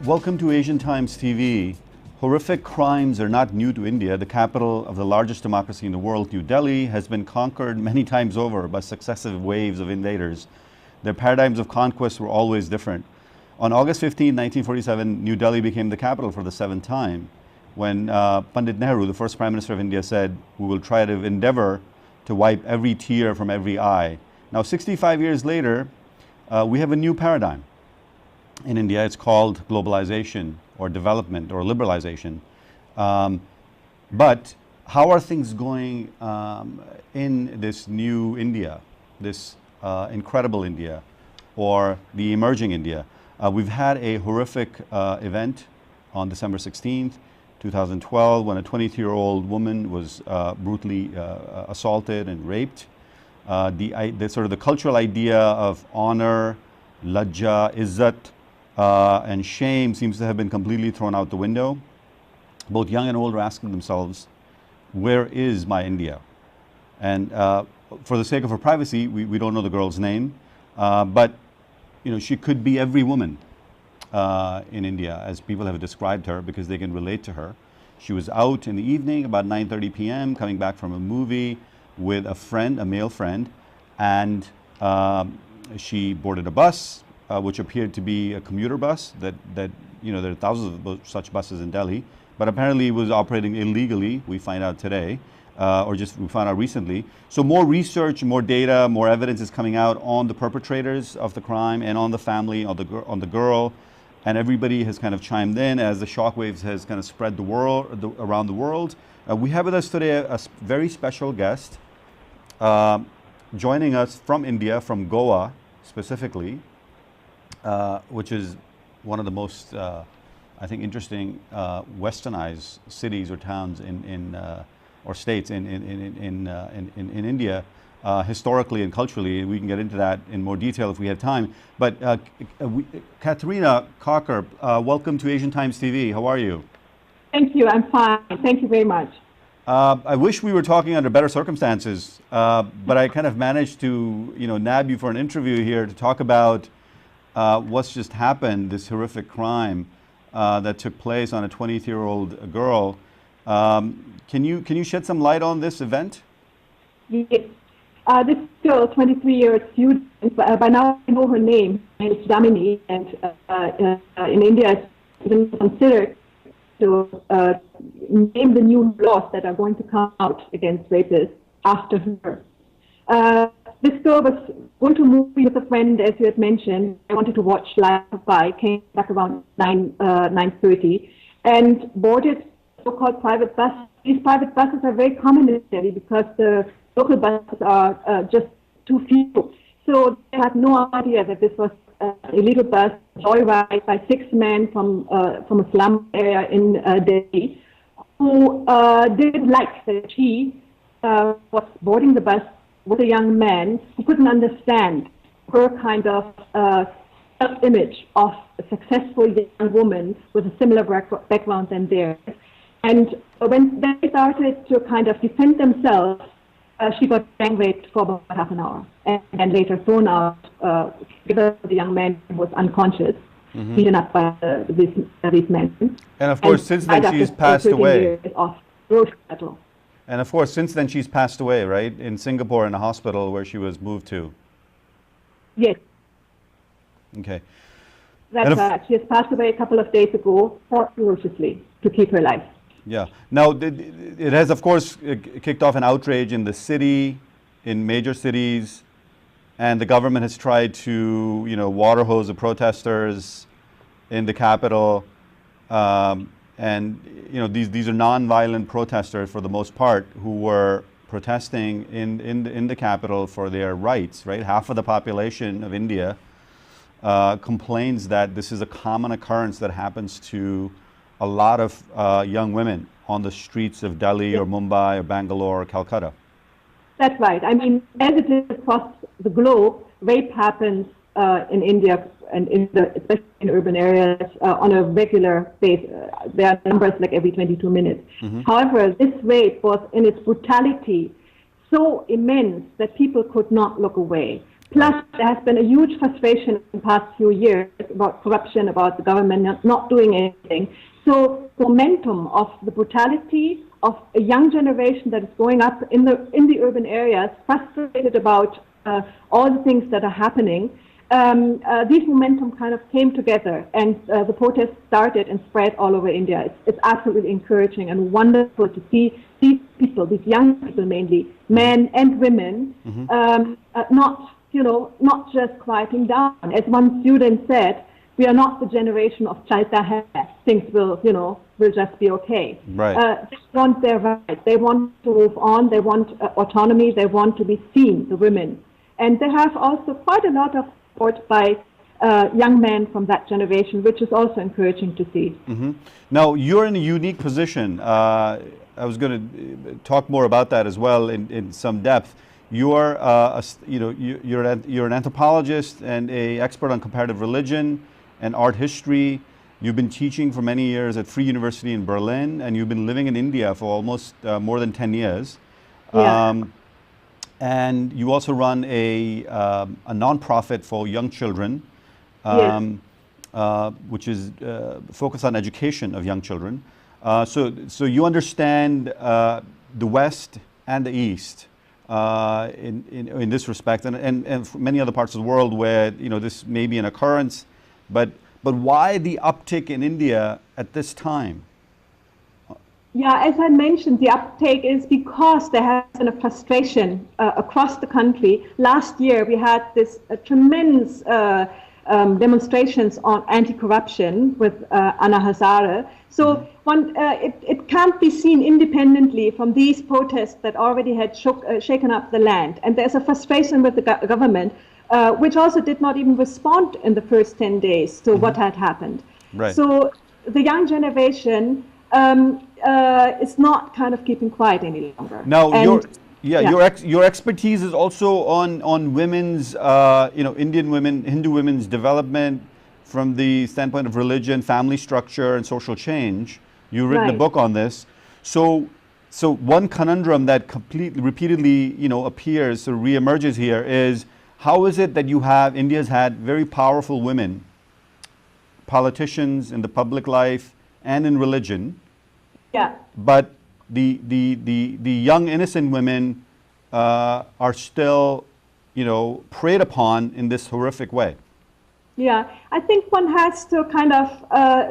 Welcome to Asian Times TV. Horrific crimes are not new to India. The capital of the largest democracy in the world, New Delhi, has been conquered many times over by successive waves of invaders. Their paradigms of conquest were always different. On August 15, 1947, New Delhi became the capital for the seventh time, when Pandit Nehru, the first Prime Minister of India, said, "We will try to endeavor to wipe every tear from every eye." Now, 65 years later, we have a new paradigm. In India, it's called globalization or development or liberalization. But how are things going in this new India, this incredible India, or the emerging India? We've had a horrific event on December 16th, 2012, when a 22-year-old woman was brutally assaulted and raped. The sort of the cultural idea of honor, lajja, izzat, and shame seems to have been completely thrown out the window. Both young and old are asking themselves, where is my India? And for the sake of her privacy, we don't know the girl's name, but she could be every woman in India, as people have described her, because they can relate to her. She was out in the evening, about 9:30 p.m., coming back from a movie with a friend, a male friend, and she boarded a bus, which appeared to be a commuter bus. That there are thousands of such buses in Delhi, but apparently it was operating illegally. We find out today, we found out recently. So more research, more data, more evidence is coming out on the perpetrators of the crime and on the family, on the girl, and everybody has kind of chimed in as the shockwaves has kind of spread around the world. We have with us today a very special guest, joining us from India, from Goa specifically. Which is one of the most, I think, interesting westernized cities or towns or states in India, historically and culturally. We can get into that in more detail if we have time. But Katharina Kakar, welcome to Asian Times TV. How are you? Thank you. I'm fine. Thank you very much. I wish we were talking under better circumstances, but I kind of managed to, nab you for an interview here to talk about what's just happened, this horrific crime that took place on a 20-year-old girl. Can you shed some light on this event? Yes. This girl, 23-year student, by now I know her name. It's Damini, and in India it's even considered to name the new laws that are going to come out against rapists after her. This girl was going to a movie with a friend, as you had mentioned. I wanted to watch Life of Pi, came back around 9:30, and boarded so-called private buses. These private buses are very common in Delhi because the local buses are just too few. So they had no idea that this was an illegal bus, joyride by 6 men from a slum area in Delhi, who didn't like that she was boarding the bus with a young man who couldn't understand her kind of self-image of a successful young woman with a similar background than theirs. And when they started to kind of defend themselves, she got gang raped for about half an hour, and then later thrown out because the young man was unconscious, beaten up by these men. And of course, since then she's passed away. And of course, since then she's passed away, right? In Singapore, in a hospital where she was moved to. Yes. Okay. That's right. She has passed away a couple of days ago, ferociously, to keep her life. Yeah. Now, it has, of course, kicked off an outrage in the city, in major cities, and the government has tried to, water hose the protesters in the capital. And these are non-violent protesters for the most part who were protesting in the capital for their rights, right? Half of the population of India complains that this is a common occurrence that happens to a lot of young women on the streets of Delhi or Mumbai or Bangalore or Calcutta. That's right. I mean, as it is across the globe, rape happens in India and especially in urban areas on a regular basis. There are numbers like every 22 minutes. However, this rape was in its brutality so immense that people could not look away. Plus, there has been a huge frustration in the past few years about corruption, about the government not doing anything. So, momentum of the brutality of a young generation that is growing up in the urban areas, frustrated about all the things that are happening. These momentum kind of came together, and the protests started and spread all over India. It's absolutely encouraging and wonderful to see these people, these young people mainly, men and women, not just quieting down. As one student said, we are not the generation of chalta hai. Things will just be okay. Right. They want their rights. They want to move on. They want autonomy. They want to be seen, the women. And they have also quite a lot of support by young men from that generation, which is also encouraging to see. Now, you're in a unique position. I was going to talk more about that as well in some depth. You're an anthropologist and an expert on comparative religion and art history. You've been teaching for many years at Free University in Berlin, and you've been living in India for almost more than 10 years. Yeah. And you also run a non-profit for young children, which is focused on education of young children. So you understand the West and the East in this respect, and many other parts of the world where this may be an occurrence, but why the uptick in India at this time? Yeah, as I mentioned, the uptake is because there has been a frustration across the country. Last year, we had this tremendous demonstrations on anti-corruption with Anna Hazare. So it can't be seen independently from these protests that already had shaken up the land. And there's a frustration with the government, which also did not even respond in the first 10 days to what had happened. Right. So the young generation is not kind of keeping quiet any longer. Now, and your expertise is also on women's, Indian women, Hindu women's development from the standpoint of religion, family structure, and social change. You've written a book on this. So one conundrum that repeatedly, appears or reemerges here is, how is it that India's had very powerful women, politicians in the public life and in religion, but the young innocent women are still, preyed upon in this horrific way? Yeah, I think one has to kind of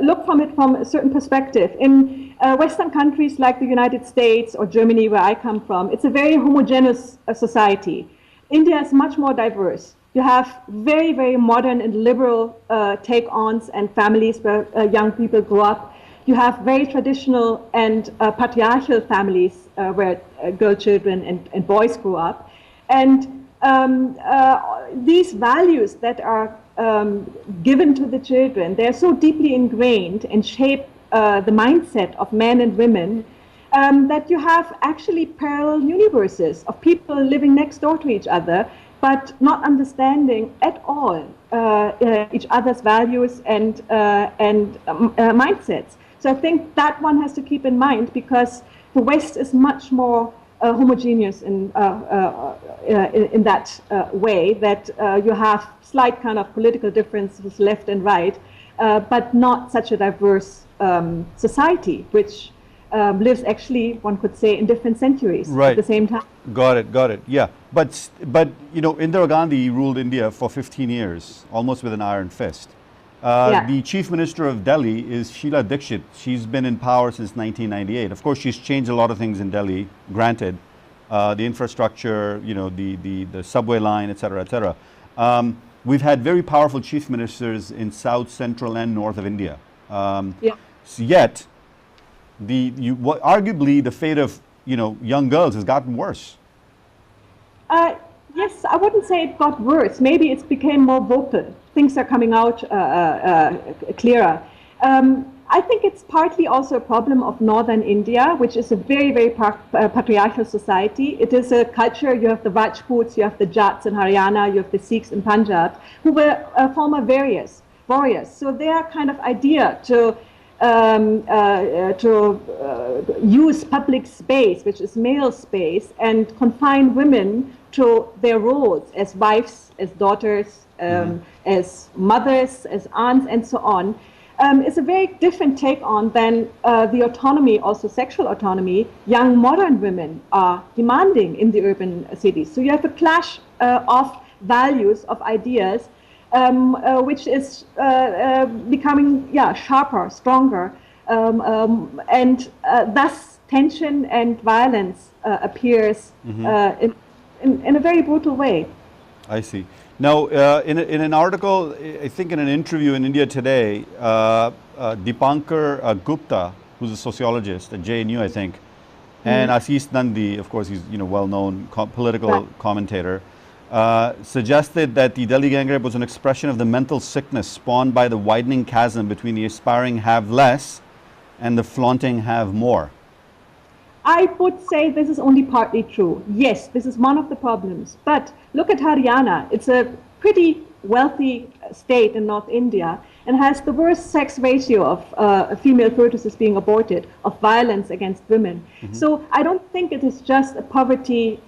look from it from a certain perspective. In Western countries like the United States or Germany, where I come from, it's a very homogeneous society. India is much more diverse. You have very, very modern and liberal take-ons and families where young people grow up. You have very traditional and patriarchal families where girl children and boys grow up. And these values that are given to the children, they're so deeply ingrained and shape the mindset of men and women that you have actually parallel universes of people living next door to each other, but not understanding at all each other's values and mindsets. So I think that one has to keep in mind, because the West is much more homogeneous in that way, that you have slight kind of political differences left and right, but not such a diverse society, which lives actually, one could say, in different centuries at the same time. Got it. Yeah, but Indira Gandhi ruled India for 15 years, almost with an iron fist. The chief minister of Delhi is Sheila Dikshit. She's been in power since 1998. Of course, she's changed a lot of things in Delhi, granted, the infrastructure, the subway line, et cetera. We've had very powerful chief ministers in south, central, and north of India. Yet, arguably, the fate of young girls has gotten worse. Yes, I wouldn't say it got worse. Maybe it became more vocal. Things are coming out clearer. I think it's partly also a problem of northern India, which is a very, very patriarchal society. It is a culture. You have the Rajputs, you have the Jats in Haryana, you have the Sikhs in Punjab, who were former warriors. So their kind of idea to use public space, which is male space, and confine women to their roles as wives, as daughters, as mothers, as aunts, and so on, is a very different take on than the autonomy, also sexual autonomy, young modern women are demanding in the urban cities. So you have a clash of values, of ideas, which is becoming sharper, stronger, and thus tension and violence appears in a very brutal way. I see. Now, in an article, I think in an interview in India Today, Dipankar Gupta, who's a sociologist at JNU, I think, and Ashish Nandi, of course, he's well-known political commentator, suggested that the Delhi gang rape was an expression of the mental sickness spawned by the widening chasm between the aspiring have less and the flaunting have more. I would say this is only partly true. Yes, this is one of the problems. But look at Haryana. It's a pretty wealthy state in North India and has the worst sex ratio of female fetuses being aborted, of violence against women. So I don't think it is just a poverty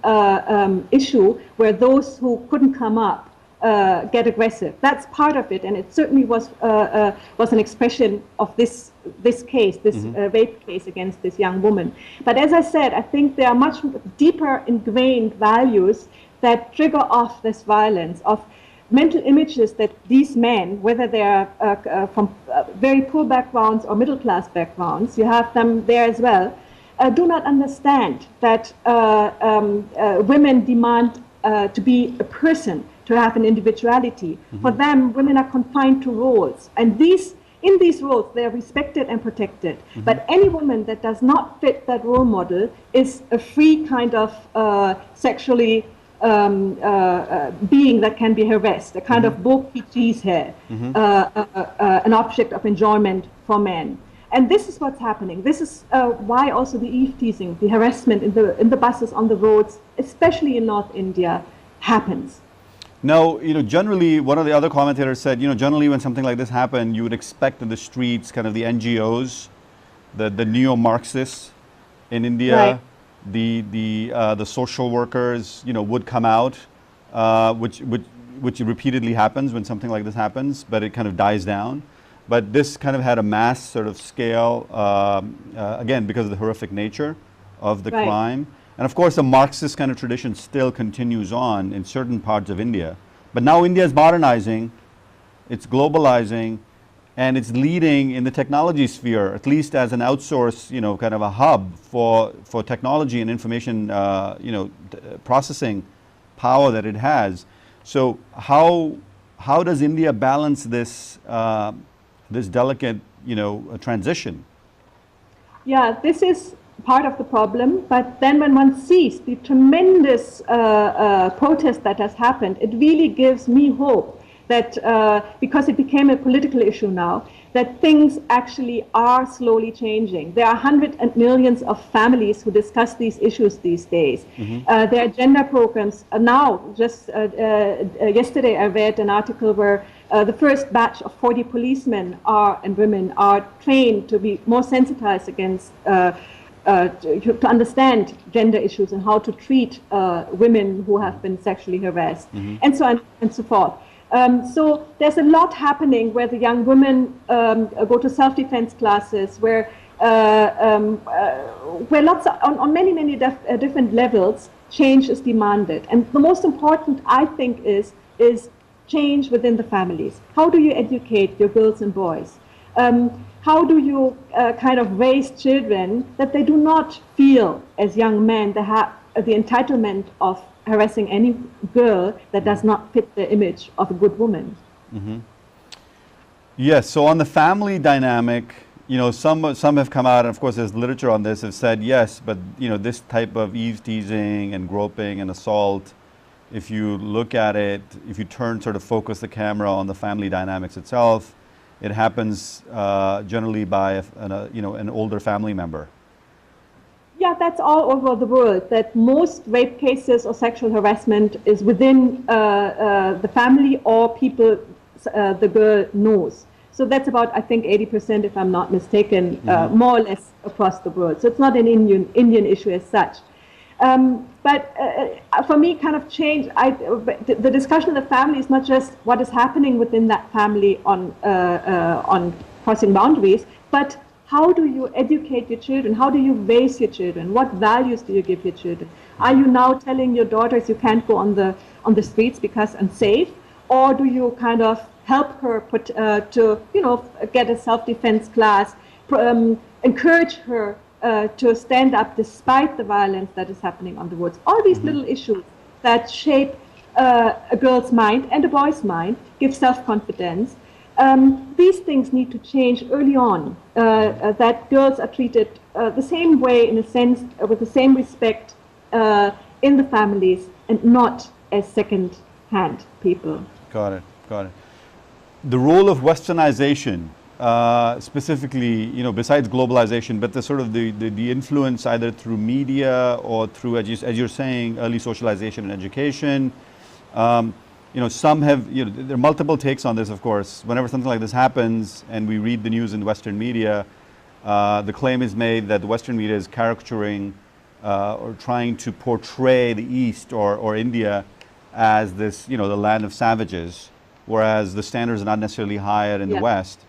issue where those who couldn't come up get aggressive. That's part of it, and it certainly was an expression of this case, this rape case against this young woman. But as I said, I think there are much deeper ingrained values that trigger off this violence, of mental images that these men, whether they are from very poor backgrounds or middle class backgrounds, you have them there as well, do not understand that women demand to be a person, to have an individuality. For them, women are confined to roles, and in these roles they are respected and protected. But any woman that does not fit that role model is a free kind of sexually being that can be harassed, a kind of beau cheese hair, an object of enjoyment for men. And this is what's happening. This is why also the eve teasing, the harassment in the buses, on the roads, especially in North India, happens. Now, generally, one of the other commentators said, generally when something like this happened, you would expect in the streets, kind of the NGOs, the neo-Marxists in India, the social workers, would come out, which repeatedly happens when something like this happens, but it kind of dies down. But this kind of had a mass sort of scale, again, because of the horrific nature of the crime. And of course, the Marxist kind of tradition still continues on in certain parts of India. But now India is modernizing, it's globalizing, and it's leading in the technology sphere, at least as an outsource, kind of a hub for technology and information, processing power that it has. So how does India balance this this delicate, transition? Yeah, this is part of the problem, but then when one sees the tremendous protest that has happened, it really gives me hope that because it became a political issue now, that things actually are slowly changing. There are hundreds and millions of families who discuss these issues these days. There are gender programs. Now, just yesterday I read an article where the first batch of 40 policemen and women are trained to be more sensitized against to understand gender issues and how to treat women who have been sexually harassed, and so on and so forth. So there's a lot happening where the young women go to self-defense classes, where lots of, on many different levels, change is demanded. And the most important, I think, is change within the families. How do you educate your girls and boys? How do you kind of raise children that they do not feel as young men they have the entitlement of harassing any girl that does not fit the image of a good woman? Yes, so on the family dynamic, some have come out, and of course there's literature on this, have said yes, but this type of eve teasing and groping and assault, if you look at it, if you focus the camera on the family dynamics itself, it happens generally by an older family member. Yeah, that's all over the world, that most rape cases or sexual harassment is within the family or people the girl knows. So that's about, I think, 80%, if I'm not mistaken, more or less across the world. So it's not an Indian issue as such. But for me, kind of change, the discussion of the family is not just what is happening within that family on crossing boundaries, but how do you educate your children? How do you raise your children? What values do you give your children? Are you now telling your daughters you can't go on the streets because unsafe, or do you kind of help her to get a self-defense class, encourage her to stand up despite the violence that is happening on the roads? All these little issues that shape a girl's mind and a boy's mind, give self-confidence. These things need to change early on, that girls are treated the same way, in a sense, with the same respect in the families, and not as second-hand people. Got it, got it. The role of westernization, specifically, besides globalization, but the sort of the influence either through media or through, as you're saying, early socialization and education. Some have, there are multiple takes on this, of course. Whenever something like this happens and we read the news in Western media, the claim is made that the Western media is caricaturing or trying to portray the East or India as this, the land of savages, whereas the standards are not necessarily higher in the West.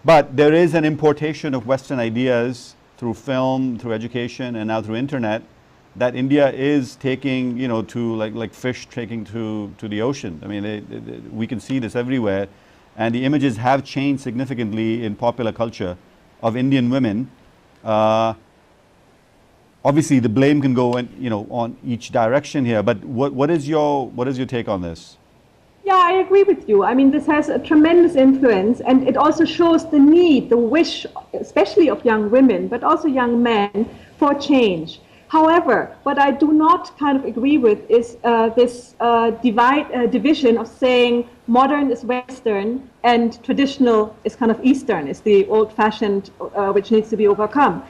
But there is an importation of Western ideas through film, through education, and now through internet, that India is taking, to like fish taking to the ocean. I mean, we can see this everywhere, and the images have changed significantly in popular culture of Indian women. Obviously, the blame can go on each direction here. But what is your take on this? Yeah, I agree with you. I mean, this has a tremendous influence, and it also shows the need, the wish, especially of young women, but also young men, for change. However, what I do not kind of agree with is this division of saying modern is Western and traditional is kind of Eastern, is the old-fashioned, which needs to be overcome.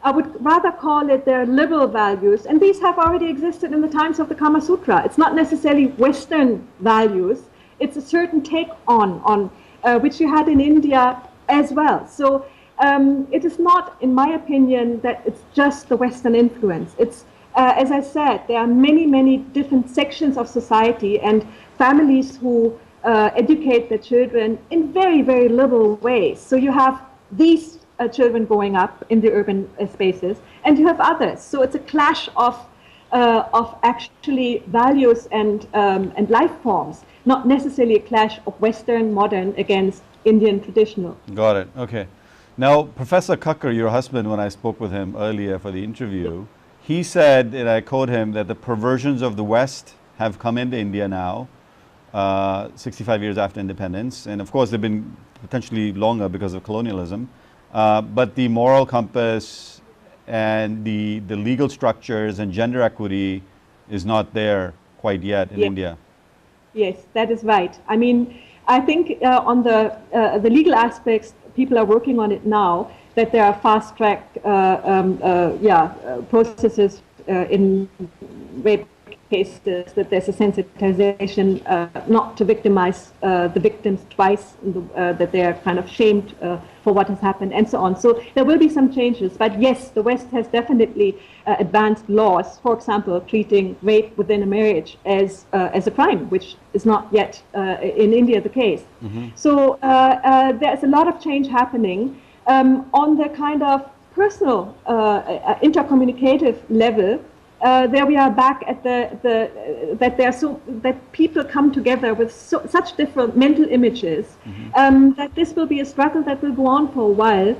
I would rather call it their liberal values, and these have already existed in the times of the Kama Sutra. It's not necessarily Western values, it's a certain take on which you had in India as well. So it is not, in my opinion, that it's just the Western influence. It's, as I said, there are many, many different sections of society and families who educate their children in very, very liberal ways. So you have these children growing up in the urban spaces, and you have others. So it's a clash of actually values and life forms, not necessarily a clash of Western modern against Indian traditional. Got it. Okay. Now, Professor Kakar, your husband, when I spoke with him earlier for the interview, he said, and I quote him, that the perversions of the West have come into India now, 65 years after independence, and of course they've been potentially longer because of colonialism. But the moral compass and the legal structures and gender equity is not there quite yet in India. Yes, that is right. I mean, I think on the legal aspects, people are working on it now, that there are fast-track processes in rape cases, that there's a sensitization not to victimize the victims twice, that they are kind of shamed for what has happened, and so on. So there will be some changes. But yes, the West has definitely advanced laws, for example, treating rape within a marriage as a crime, which is not yet in India the case. So there's a lot of change happening on the kind of personal intercommunicative level. There we are back at that people come together with such different mental images, that this will be a struggle that will go on for a while,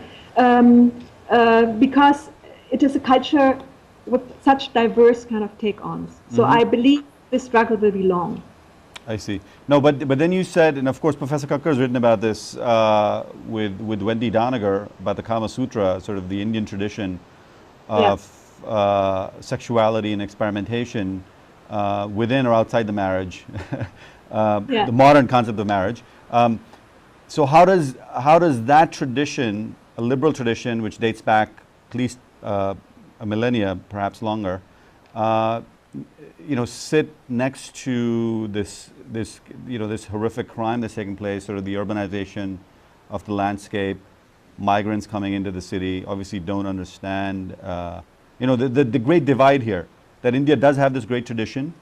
because it is a culture with such diverse kind of take-ons. So I believe this struggle will be long. I see. No, but then you said, and of course Professor Kakar has written about this with Wendy Doniger about the Kama Sutra, sort of the Indian tradition of sexuality and experimentation within or outside the marriage, the modern concept of marriage. So how does that tradition, a liberal tradition which dates back at least a millennia, perhaps longer, sit next to this horrific crime that's taking place, sort of the urbanization of the landscape, migrants coming into the city, obviously don't understand, the great divide here, that India does have this great tradition,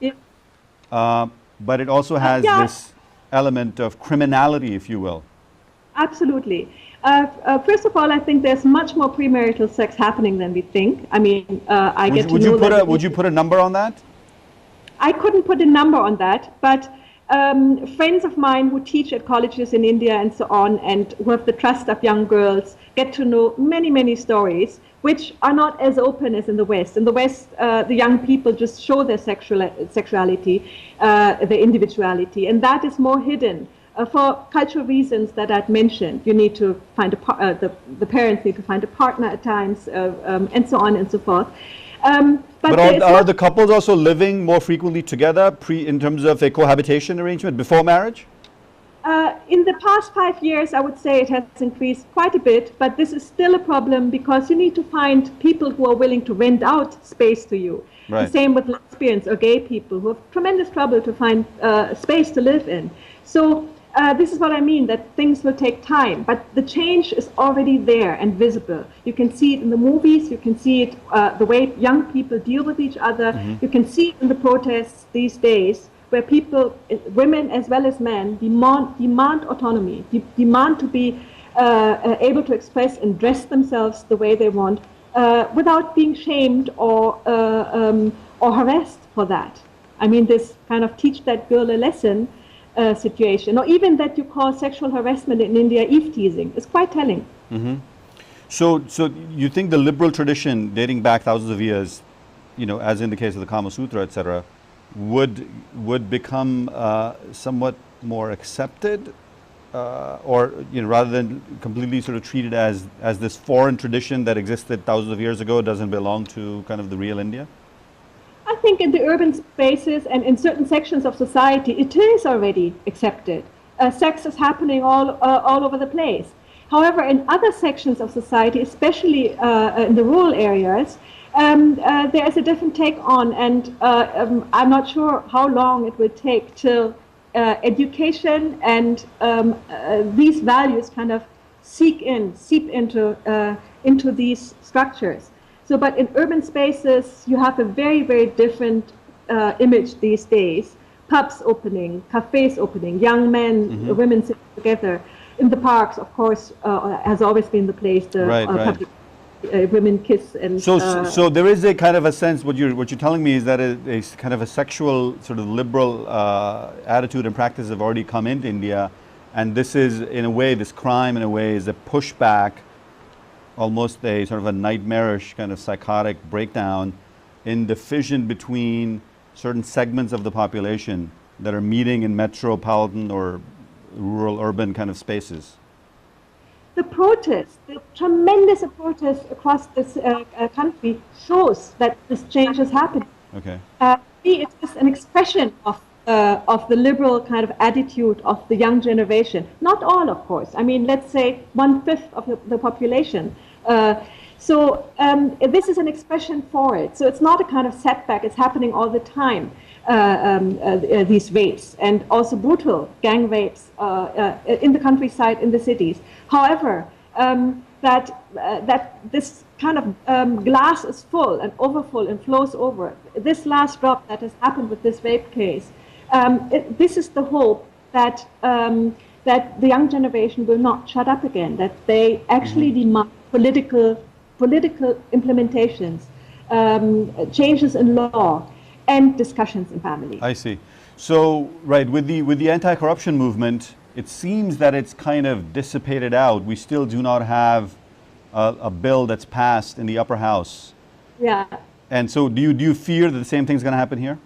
but it also has this element of criminality, if you will. Absolutely. First of all, I think there's much more premarital sex happening than we think. I mean, Would you put a number on that? I couldn't put a number on that, but friends of mine who teach at colleges in India and so on, and who have the trust of young girls, get to know many, many stories which are not as open as in the West. In the West, the young people just show their sexuality, their individuality, and that is more hidden. For cultural reasons that I'd mentioned, you need to find the parents need to find a partner at times, and so on and so forth. But are the couples also living more frequently together in terms of a cohabitation arrangement before marriage? In the past 5 years, I would say it has increased quite a bit, but this is still a problem because you need to find people who are willing to rent out space to you. Right. The same with lesbians or gay people who have tremendous trouble to find space to live in. So this is what I mean, that things will take time, but the change is already there and visible. You can see it in the movies, you can see it the way young people deal with each other, you can see it in the protests these days, where people, women as well as men, demand autonomy, demand to be able to express and dress themselves the way they want, without being shamed or harassed for that. I mean, this kind of teach that girl a lesson situation, or even that you call sexual harassment in India eve-teasing, is quite telling. So you think the liberal tradition dating back thousands of years, as in the case of the Kama Sutra, etc., would become somewhat more accepted, or rather than completely sort of treated as this foreign tradition that existed thousands of years ago, doesn't belong to kind of the real India? I think in the urban spaces and in certain sections of society, it is already accepted. Sex is happening all over the place. However, in other sections of society, especially in the rural areas, there is a different take on, and I'm not sure how long it will take till education and these values kind of seep into these structures. So, but in urban spaces, you have a very, very different image these days. Pubs opening, cafes opening, young men, women sitting together. In the parks, of course, has always been the place the public women kiss. And so there is a kind of a sense, what you're telling me is that a kind of a sexual sort of liberal attitude and practice have already come into India, and this is, in a way, this crime in a way is a pushback, almost a sort of a nightmarish kind of psychotic breakdown in the fission between certain segments of the population that are meeting in metropolitan or rural urban kind of spaces. The protests, the tremendous protests across this country shows that this change is happening. Okay. It is an expression of the liberal kind of attitude of the young generation. Not all, of course. I mean, let's say 1/5 of the population. So this is an expression for it. So it's not a kind of setback. It's happening all the time. These rapes and also brutal gang rapes in the countryside, in the cities. However, that this kind of glass is full and overfull and flows over. This last drop that has happened with this rape case, this is the hope that that the young generation will not shut up again, that they actually demand political implementations, changes in law, and discussions in family. I see. So, right, with the anti-corruption movement, it seems that it's kind of dissipated out. We still do not have a bill that's passed in the upper house. Yeah. And so do you fear that the same thing's going to happen here?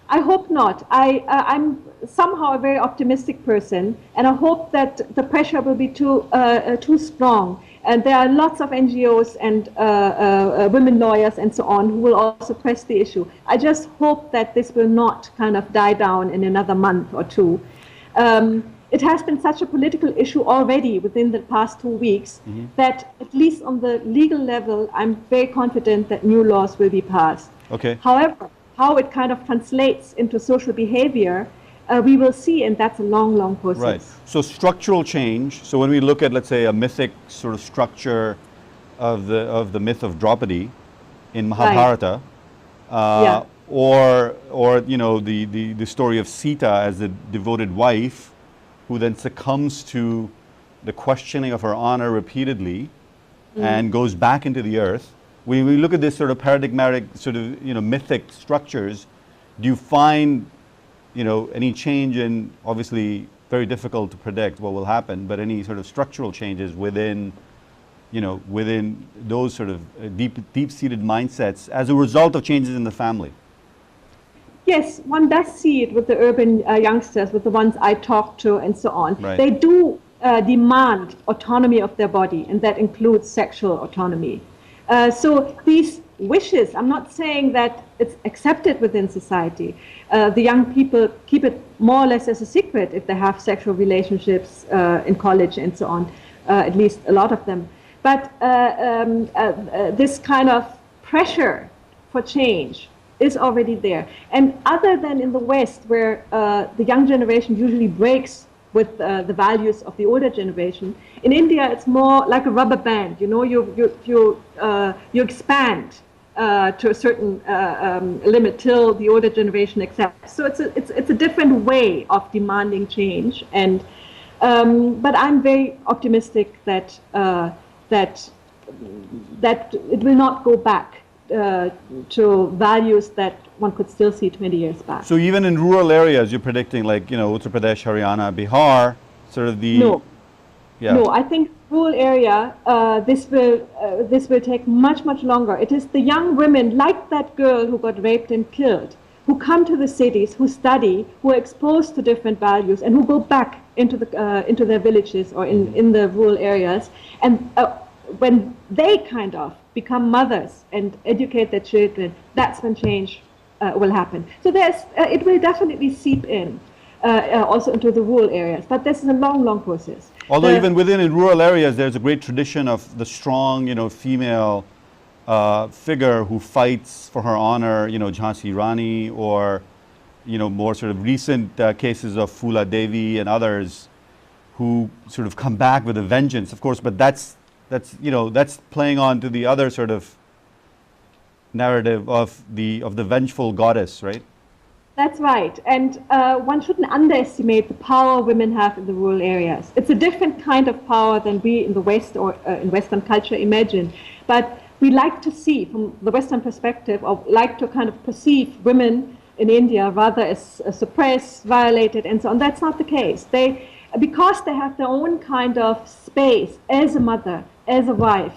I hope not. I'm somehow a very optimistic person, and I hope that the pressure will be too strong. And there are lots of NGOs and women lawyers and so on who will also press the issue. I just hope that this will not kind of die down in another month or two. it has been such a political issue already within the past 2 weeks that at least on the legal level, I'm very confident that new laws will be passed. Okay. However, how it kind of translates into social behavior, we will see, and that's a long, long process. Right. So structural change. So when we look at, let's say, a mythic sort of structure of the myth of Draupadi in Mahabharata, or you know, the story of Sita as a devoted wife who then succumbs to the questioning of her honor repeatedly and goes back into the earth. When we look at this sort of paradigmatic, sort of, you know, mythic structures, do you find, you know, any change in, obviously very difficult to predict what will happen, but any sort of structural changes within, you know, within those sort of deep-seated mindsets as a result of changes in the family? Yes, one does see it with the urban youngsters, with the ones I talk to and so on. Right. They do demand autonomy of their body, and that includes sexual autonomy. So these wishes, I'm not saying that it's accepted within society. The young people keep it more or less as a secret if they have sexual relationships in college and so on, at least a lot of them. But this kind of pressure for change is already there. And other than in the West, where the young generation usually breaks with the values of the older generation, in India it's more like a rubber band. You know, you expand to a certain limit till the older generation accepts. So it's a different way of demanding change. And but I'm very optimistic that that it will not go back to values that one could still see 20 years back. So even in rural areas, you're predicting, like, you know, Uttar Pradesh, Haryana, Bihar, sort of the... No. Yeah. No, I think rural area, this will take much, much longer. It is the young women, like that girl who got raped and killed, who come to the cities, who study, who are exposed to different values, and who go back into their villages or in the rural areas. And when they kind of become mothers and educate their children, that's when change will happen. So it will definitely seep in also into the rural areas, but this is a long, long process. Although even within in rural areas, there's a great tradition of the strong, you know, female figure who fights for her honor, you know, Jhansi Rani, or, you know, more sort of recent cases of Phula Devi and others who sort of come back with a vengeance, of course, but that's you know, that's playing on to the other sort of narrative of the vengeful goddess, right? That's right, and one shouldn't underestimate the power women have in the rural areas. It's a different kind of power than we in the West or in Western culture imagine, but we like to see, from the Western perspective, or like to kind of perceive women in India rather as suppressed, violated, and so on. That's not the case. Because they have their own kind of space as a mother, as a wife,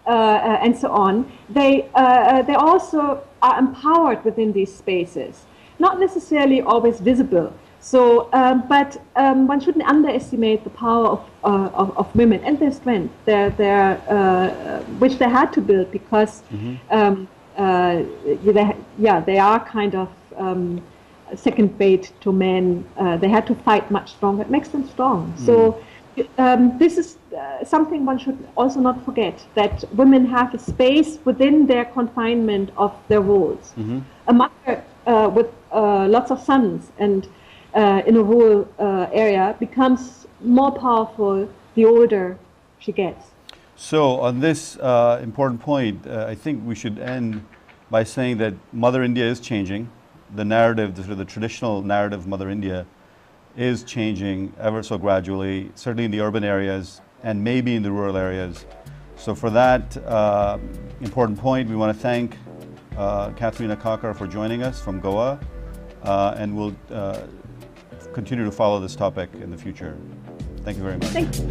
and so on, they also are empowered within these spaces. Not necessarily always visible. So, but one shouldn't underestimate the power of women and their strength, which they had to build because, they are kind of second rate to men. They had to fight much stronger. It makes them strong. So, this is something one should also not forget, that women have a space within their confinement of their roles. A mother with lots of sons and in a rural area becomes more powerful the older she gets. So on this important point, I think we should end by saying that Mother India is changing. The narrative, the traditional narrative of Mother India is changing ever so gradually, certainly in the urban areas and maybe in the rural areas. So for that important point, we want to thank Katharina Kakar for joining us from Goa, and we'll continue to follow this topic in the future. Thank you very much. Thank you.